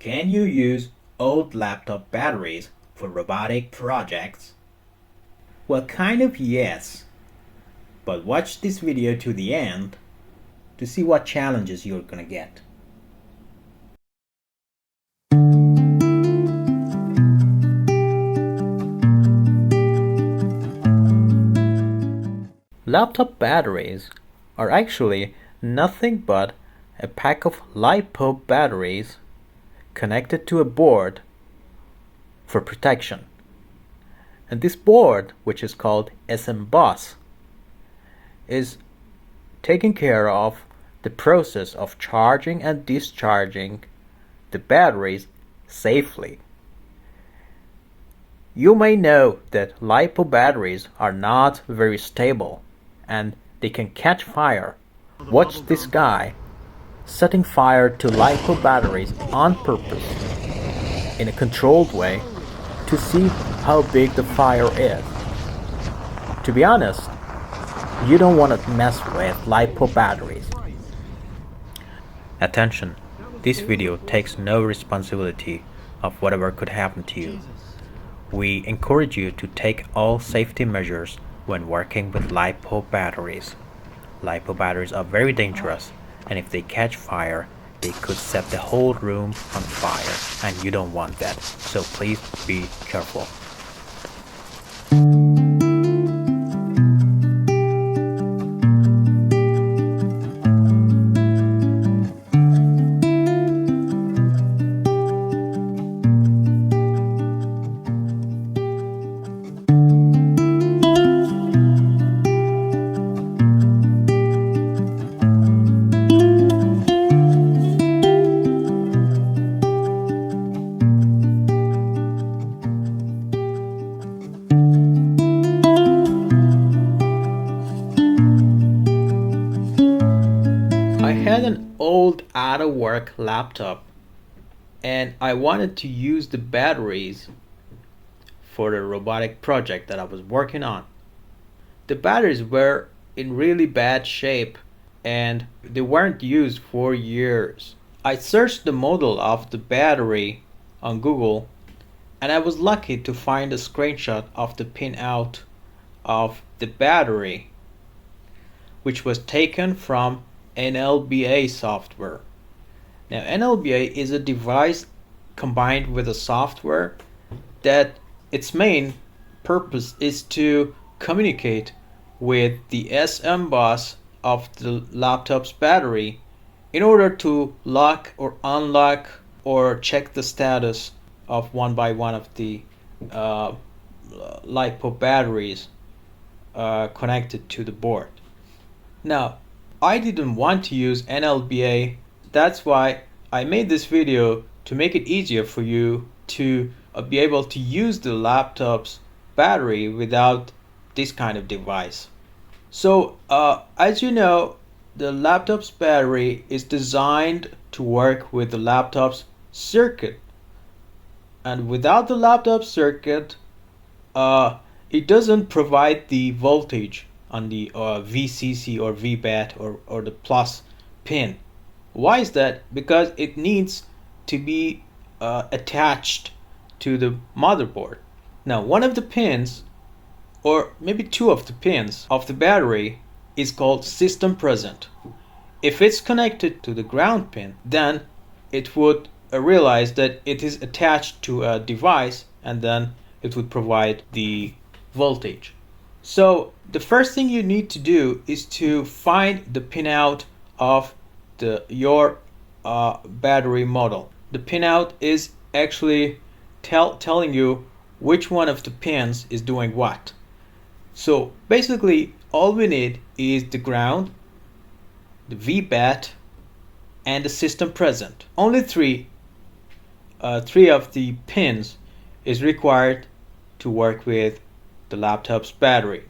Can you use old laptop batteries for robotic projects? Well, kind of yes, but watch this video to the end to see what challenges you're gonna get. Laptop batteries are actually nothing but a pack of LiPo batteries connected to a board for protection. And this board, which is called SM-BUS, is taking care of the process of charging and discharging the batteries safely. You may know that LiPo batteries are not very stable and they can catch fire. Watch this guy setting fire to LiPo batteries on purpose in a controlled way to see how big the fire is. To be honest, you don't want to mess with LiPo batteries. Attention, this video takes no responsibility of whatever could happen to you. We encourage you to take all safety measures when working with LiPo batteries. LiPo batteries are very dangerous, and if they catch fire, they could set the whole room on fire, and you don't want that, so please be careful. I had an old out-of-work laptop and I wanted to use the batteries for the robotic project that I was working on. The batteries were in really bad shape and they weren't used for years. I searched the model of the battery on Google and I was lucky to find a screenshot of the pinout of the battery, which was taken from NLBA software. Now, NLBA is a device combined with a software that its main purpose is to communicate with the SM-BUS of the laptop's battery in order to lock or unlock or check the status of one by one of the LiPo batteries connected to the board. Now, I didn't want to use NLBA. That's why I made this video to make it easier for you to be able to use the laptop's battery without this kind of device. So as you know, the laptop's battery is designed to work with the laptop's circuit, and without the laptop circuit it doesn't provide the voltage on the VCC or VBAT or the plus pin. Why is that? Because it needs to be attached to the motherboard. Now, one of the pins, or maybe two of the pins of the battery, is called system present. If it's connected to the ground pin, then it would realize that it is attached to a device, and then it would provide the voltage. So the first thing you need to do is to find the pinout of your battery model. The pinout is actually telling you which one of the pins is doing what. So basically all we need is the ground, the VBAT, and the system present. Only three of the pins is required to work with the laptop's battery.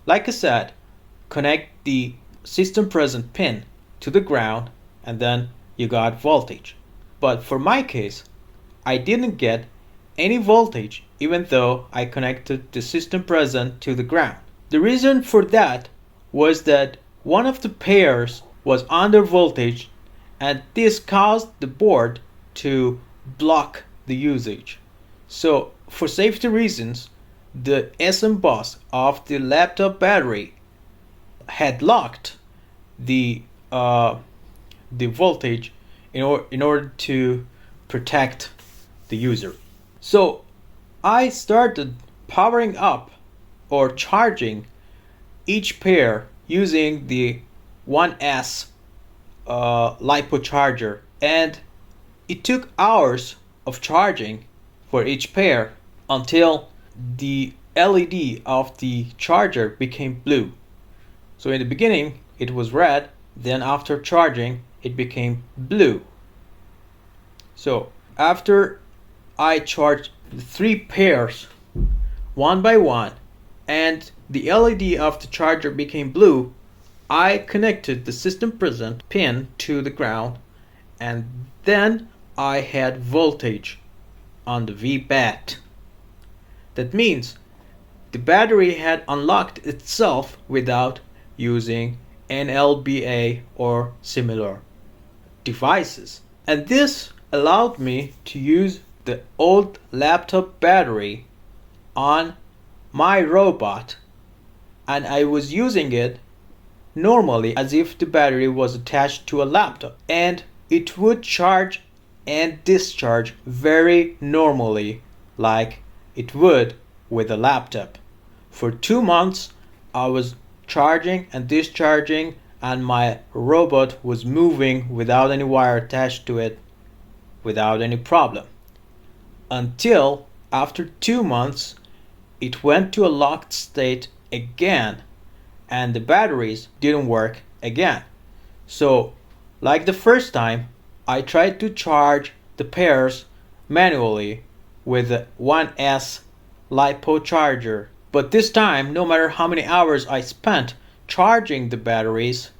Like I said, connect the system present pin to the ground and then you got voltage. But for my case, I didn't get any voltage even though I connected the system present to the ground. The reason for that was that one of the pairs was under voltage and this caused the board to block the usage. So for safety reasons, the SM bus of the laptop battery had locked the voltage in order to protect the user. So I started powering up or charging each pair using the 1S LiPo charger, and it took hours of charging for each pair until the LED of the charger became blue. So in the beginning it was red, then after charging it became blue. So after I charged the 3 pairs one by one and the LED of the charger became blue, I connected the system present pin to the ground, and then I had voltage on the VBAT. That means the battery had unlocked itself without using NLBA or similar devices. And this allowed me to use the old laptop battery on my robot, and I was using it normally as if the battery was attached to a laptop, and it would charge and discharge very normally like it would with a laptop. For 2 months I was charging and discharging, and my robot was moving without any wire attached to it, without any problem, until after 2 months it went to a locked state again and the batteries didn't work again. So like the first time, I tried to charge the pairs manually with the 1S LiPo charger, but this time, no matter how many hours I spent charging the batteries,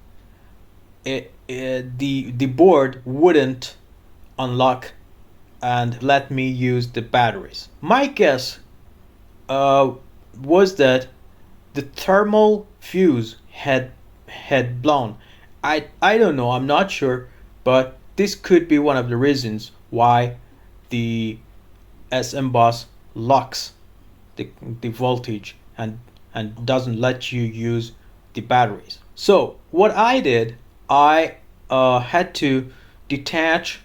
the board wouldn't unlock and let me use the batteries. My guess was that the thermal fuse had blown. I don't know, I'm not sure, but this could be one of the reasons why the SM bus locks the voltage and doesn't let you use the batteries. So what I did, I had to detach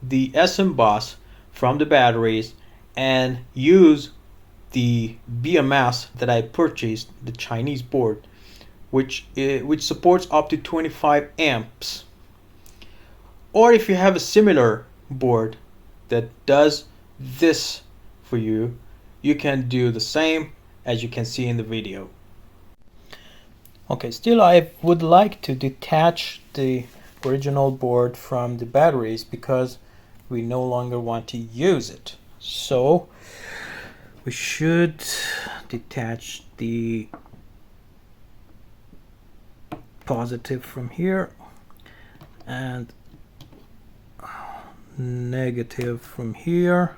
the SM bus from the batteries and use the BMS that I purchased, the Chinese board, which supports up to 25 amps. Or if you have a similar board that does this for you, you can do the same as you can see in the video. Okay, still I would like to detach the original board from the batteries because we no longer want to use it. So we should detach the positive from here and negative from here,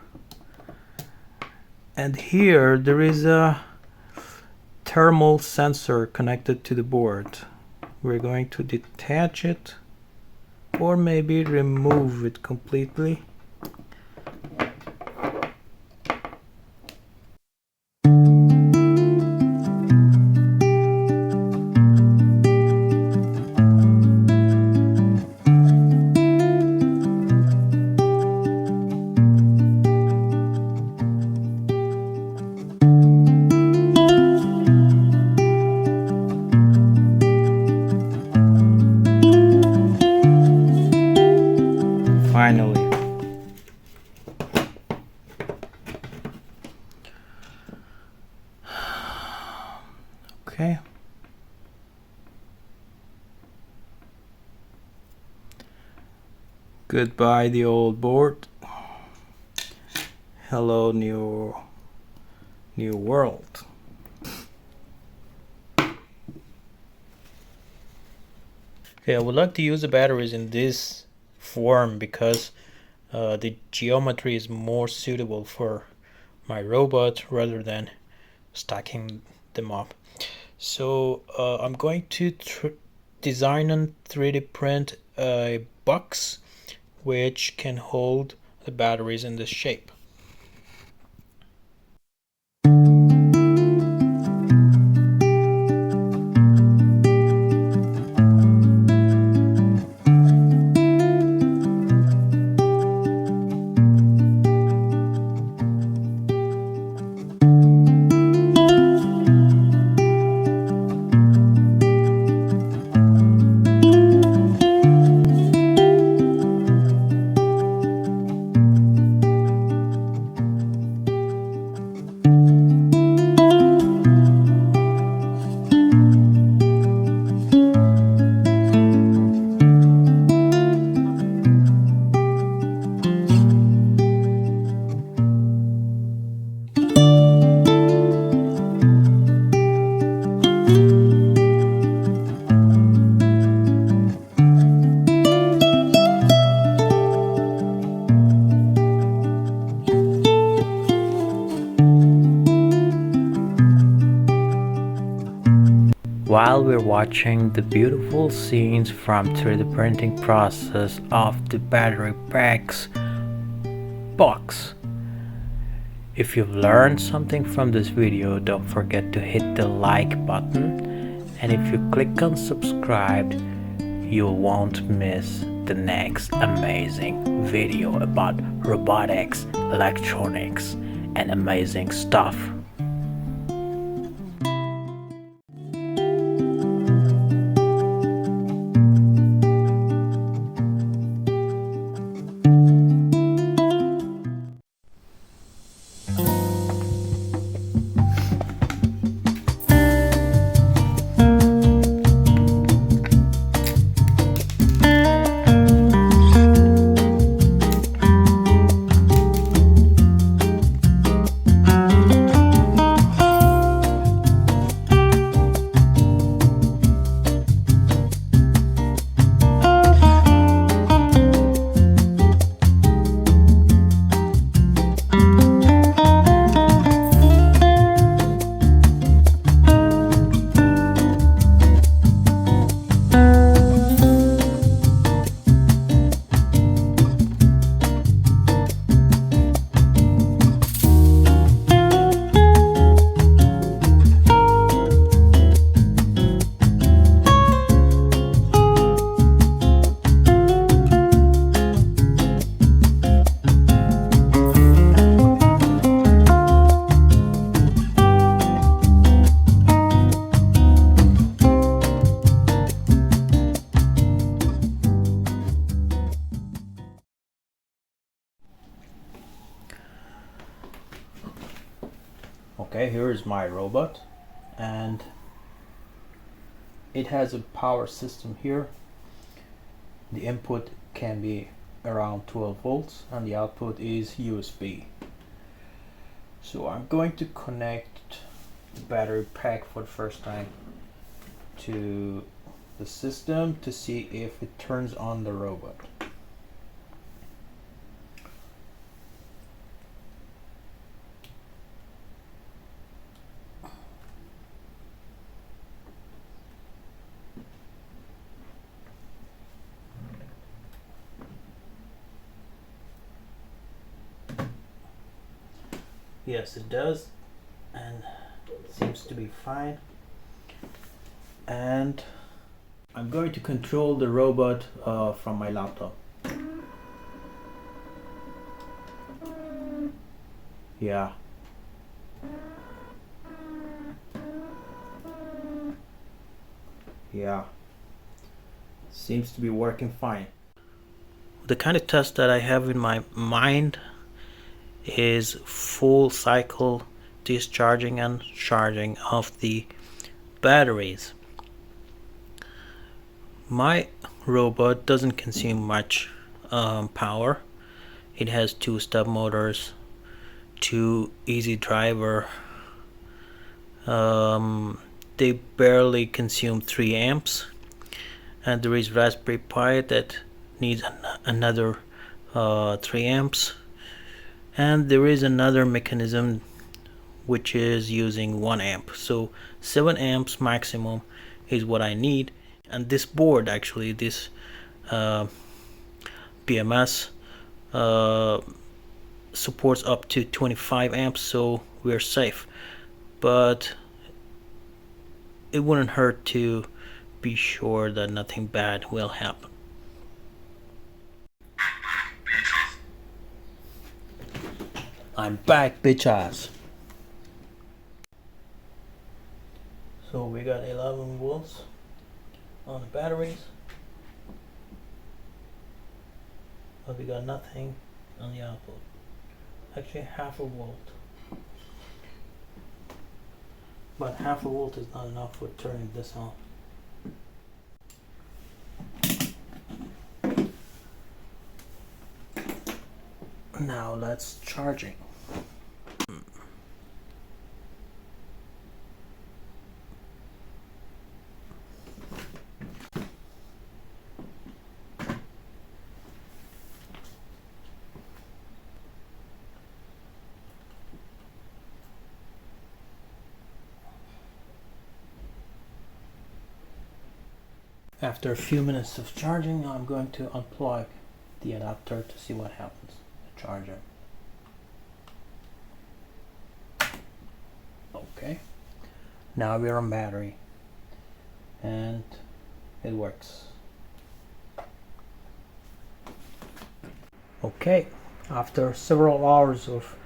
and here there is a thermal sensor connected to the board. We're going to detach it or maybe remove it completely. Finally. Okay. Goodbye the old board. Hello new world. Okay, I would like to use the batteries in this form because the geometry is more suitable for my robot rather than stacking them up. So I'm going to design and 3D print a box which can hold the batteries in this shape. While we're watching the beautiful scenes from 3D printing process of the battery packs box, if you've learned something from this video, don't forget to hit the like button, and if you click on subscribe, you won't miss the next amazing video about robotics, electronics, and amazing stuff. Okay, here is my robot, and it has a power system here. The input can be around 12 volts and the output is USB. So I'm going to connect the battery pack for the first time to the system to see if it turns on the robot. Yes, it does, and it seems to be fine. And I'm going to control the robot from my laptop. Yeah. Yeah. Seems to be working fine. The kind of test that I have in my mind is full cycle discharging and charging of the batteries. My robot doesn't consume much power. It has 2 step motors, 2 easy driver. They barely consume 3 amps, and there is Raspberry Pi that needs another 3 amps. And there is another mechanism which is using 1 amp. So 7 amps maximum is what I need. And this board, actually, this BMS supports up to 25 amps, so we're safe. But it wouldn't hurt to be sure that nothing bad will happen. I'm back, bitches. So we got 11 volts on the batteries, but we got nothing on the output. Actually, half a volt. But half a volt is not enough for turning this on. Now let's charging. After a few minutes of charging, I'm going to unplug the adapter to see what happens. The charger. Okay. Now we're on battery. And it works. Okay. After several hours of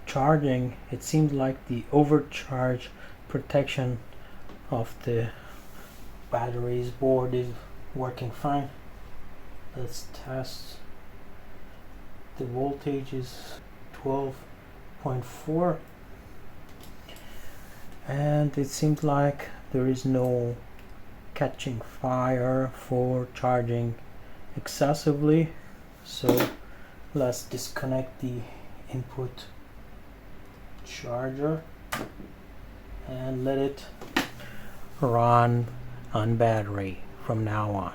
charging, it seems like the overcharge protection of the battery's board is working fine. Let's test. The voltage is 12.4 and it seems like there is no catching fire for charging excessively. So let's disconnect the input charger and let it run on battery from now on.